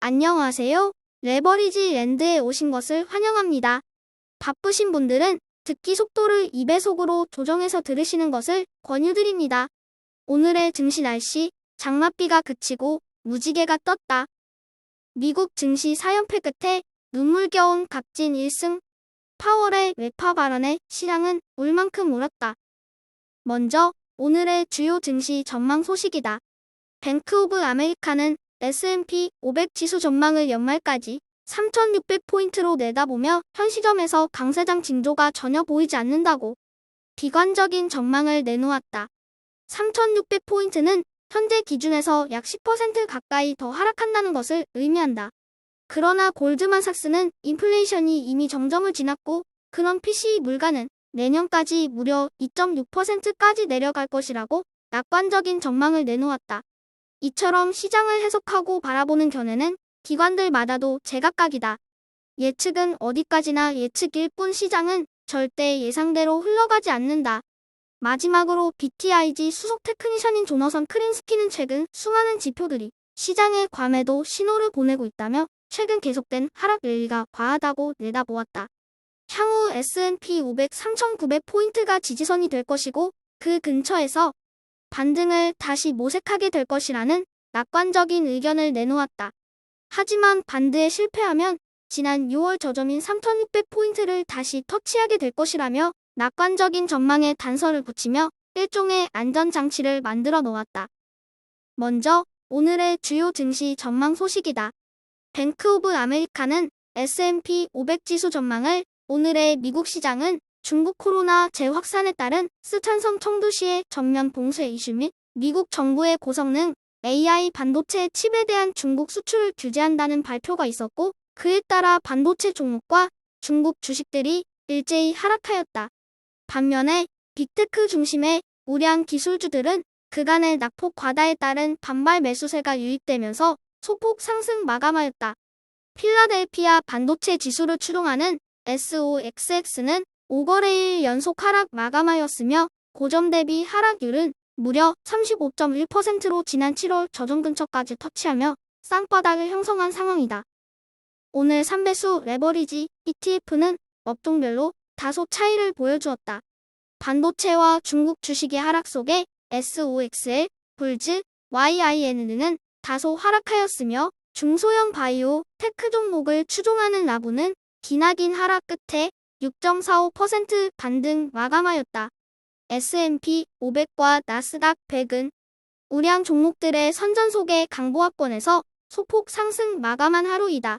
안녕하세요. 레버리지 랜드에 오신 것을 환영합니다. 바쁘신 분들은 듣기 속도를 2배속으로 조정해서 들으시는 것을 권유드립니다. 오늘의 증시 날씨, 장맛비가 그치고 무지개가 떴다. 미국 증시 4연패 끝에 눈물겨운 값진 1승. 파월의 외파 발언에 시장은 울만큼 울었다. 먼저 오늘의 주요 증시 전망 소식이다. 뱅크 오브 아메리카는 S&P 500 지수 전망을 연말까지 3,600포인트로 내다보며 현 시점에서 강세장 징조가 전혀 보이지 않는다고 비관적인 전망을 내놓았다. 3,600포인트는 현재 기준에서 약 10% 가까이 더 하락한다는 것을 의미한다. 그러나 골드만삭스는 인플레이션이 이미 정점을 지났고 그런 PCE 물가는 내년까지 무려 2.6%까지 내려갈 것이라고 낙관적인 전망을 내놓았다. 이처럼 시장을 해석하고 바라보는 견해는 기관들마다도 제각각이다. 예측은 어디까지나 예측일 뿐 시장은 절대 예상대로 흘러가지 않는다. 마지막으로 BTIG 수석 테크니션인 조너선 크림스키는 최근 수많은 지표들이 시장에 과매도 신호를 보내고 있다며 최근 계속된 하락 랠리가 과하다고 내다보았다. 향후 S&P 500 3,900포인트가 지지선이 될 것이고 그 근처에서 반등을 다시 모색하게 될 것이라는 낙관적인 의견을 내놓았다. 하지만 반등에 실패하면 지난 6월 저점인 3,600포인트를 다시 터치하게 될 것이라며 낙관적인 전망에 단서를 붙이며 일종의 안전장치를 만들어 놓았다. 먼저 오늘의 주요 증시 전망 소식이다. 뱅크 오브 아메리카는 S&P 500 지수 전망을 오늘의 미국 시장은 중국 코로나 재확산에 따른 스촨성 청두시의 전면 봉쇄 이슈 및 미국 정부의 고성능 AI 반도체 칩에 대한 중국 수출을 규제한다는 발표가 있었고 그에 따라 반도체 종목과 중국 주식들이 일제히 하락하였다. 반면에 빅테크 중심의 우량 기술주들은 그간의 낙폭 과다에 따른 반발 매수세가 유입되면서 소폭 상승 마감하였다. 필라델피아 반도체 지수를 추종하는 SOXX는 5거래일 연속 하락 마감하였으며 고점 대비 하락률은 무려 35.1%로 지난 7월 저점 근처까지 터치하며 쌍바닥을 형성한 상황이다. 오늘 3배수 레버리지 ETF는 업종별로 다소 차이를 보여주었다. 반도체와 중국 주식의 하락 속에 SOXL, 불즈, YIN은 다소 하락하였으며 중소형 바이오, 테크 종목을 추종하는 라부는 기나긴 하락 끝에 6.45% 반등 마감하였다. S&P 500과 나스닥 100은 우량 종목들의 선전속의 강보합권에서 소폭 상승 마감한 하루이다.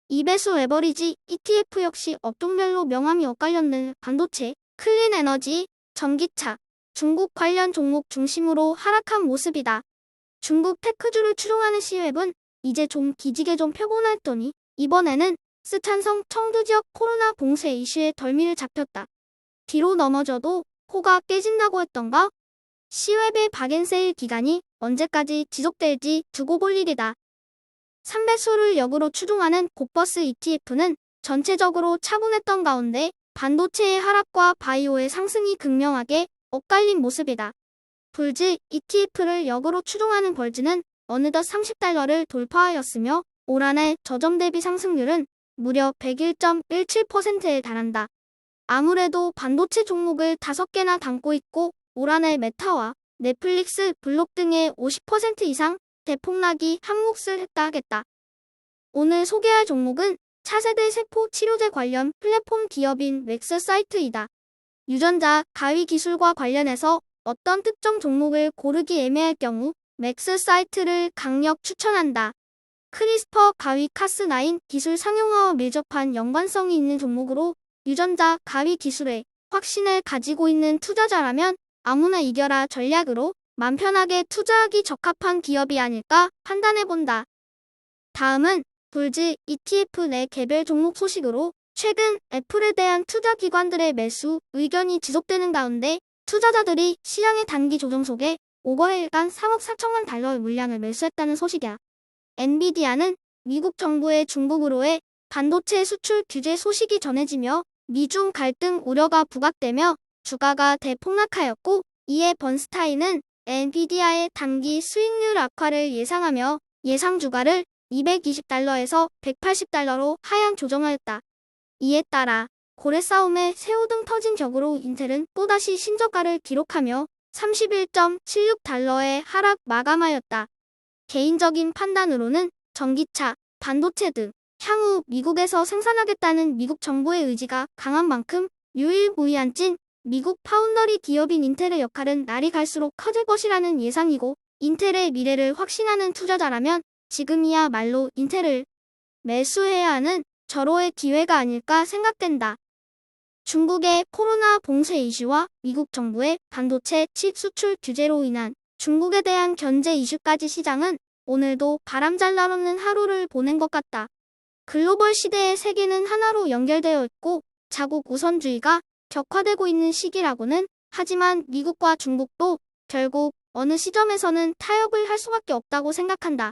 2배수 레버리지 ETF 역시 업종별로 명암이 엇갈렸는 반도체, 클린 에너지, 전기차, 중국 관련 종목 중심으로 하락한 모습이다. 중국 테크주를 추종하는 C웹은 이제 좀 기지개 좀 펴보나 했더니 이번에는 스촨성 청두 지역 코로나 봉쇄 이슈에 덜미를 잡혔다. 뒤로 넘어져도 코가 깨진다고 했던가? C웹의 박앤세일 기간이 언제까지 지속될지 두고 볼 일이다. 3배수를 역으로 추종하는 곡버스 ETF는 전체적으로 차분했던 가운데 반도체의 하락과 바이오의 상승이 극명하게 엇갈린 모습이다. 불즈 ETF를 역으로 추종하는 벌즈는 어느덧 30달러를 돌파하였으며 올 한해 저점 대비 상승률은 무려 101.17%에 달한다. 아무래도 반도체 종목을 5개나 담고 있고 올 한해 메타와 넷플릭스, 블록 등의 50% 이상 대폭락이 한 몫을 했다 하겠다. 오늘 소개할 종목은 차세대 세포 치료제 관련 플랫폼 기업인 맥스사이트이다. 유전자, 가위 기술과 관련해서 어떤 특정 종목을 고르기 애매할 경우 맥스사이트를 강력 추천한다. 크리스퍼 가위 카스9 기술 상용화와 밀접한 연관성이 있는 종목으로 유전자, 가위 기술에 확신을 가지고 있는 투자자라면 아무나 이겨라 전략으로 맘 편하게 투자하기 적합한 기업이 아닐까 판단해본다. 다음은 불즈 ETF 내 개별 종목 소식으로 최근 애플에 대한 투자 기관들의 매수 의견이 지속되는 가운데 투자자들이 시장의 단기 조정 속에 5거래일간 3억 4천만 달러의 물량을 매수했다는 소식이야. 엔비디아는 미국 정부의 중국으로의 반도체 수출 규제 소식이 전해지며 미중 갈등 우려가 부각되며 주가가 대폭락하였고 이에 번스타인은 엔비디아의 단기 수익률 악화를 예상하며 예상 주가를 220달러에서 180달러로 하향 조정하였다. 이에 따라 고래 싸움에 새우 등 터진 격으로 인텔은 또다시 신저가를 기록하며 31.76달러의 하락 마감하였다. 개인적인 판단으로는 전기차, 반도체 등 향후 미국에서 생산하겠다는 미국 정부의 의지가 강한 만큼 유일무이한 찐 미국 파운더리 기업인 인텔의 역할은 날이 갈수록 커질 것이라는 예상이고, 인텔의 미래를 확신하는 투자자라면 지금이야말로 인텔을 매수해야 하는 절호의 기회가 아닐까 생각된다. 중국의 코로나 봉쇄 이슈와 미국 정부의 반도체 칩 수출 규제로 인한 중국에 대한 견제 이슈까지 시장은 오늘도 바람잘날 없는 하루를 보낸 것 같다. 글로벌 시대의 세계는 하나로 연결되어 있고 자국 우선주의가 격화되고 있는 시기라고는 하지만 미국과 중국도 결국 어느 시점에서는 타협을 할 수밖에 없다고 생각한다.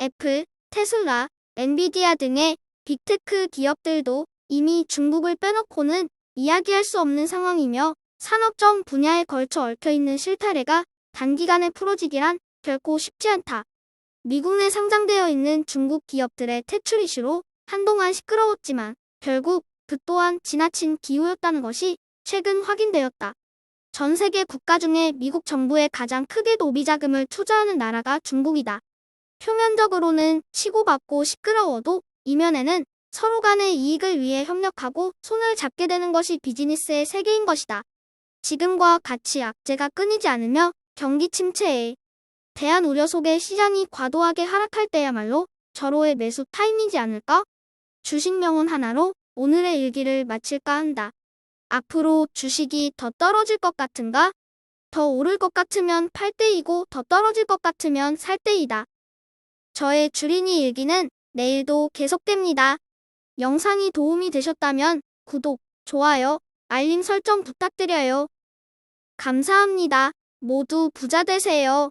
애플, 테슬라, 엔비디아 등의 빅테크 기업들도 이미 중국을 빼놓고는 이야기할 수 없는 상황이며, 산업 전 분야에 걸쳐 얽혀있는 실타래가 단기간에 풀어지기란 결코 쉽지 않다. 미국 내 상장되어 있는 중국 기업들의 퇴출 이슈로 한동안 시끄러웠지만 결국 그 또한 지나친 기후였다는 것이 최근 확인되었다. 전 세계 국가 중에 미국 정부에 가장 크게 노비 자금을 투자하는 나라가 중국이다. 표면적으로는 치고받고 시끄러워도 이면에는 서로 간의 이익을 위해 협력하고 손을 잡게 되는 것이 비즈니스의 세계인 것이다. 지금과 같이 악재가 끊이지 않으며 경기 침체에 대한 우려 속에 시장이 과도하게 하락할 때야말로 절호의 매수 타임이지 않을까? 주식 명언 하나로 오늘의 일기를 마칠까 한다. 앞으로 주식이 더 떨어질 것 같은가? 더 오를 것 같으면 팔 때이고 더 떨어질 것 같으면 살 때이다. 저의 주린이 일기는 내일도 계속됩니다. 영상이 도움이 되셨다면 구독, 좋아요, 알림 설정 부탁드려요. 감사합니다. 모두 부자 되세요.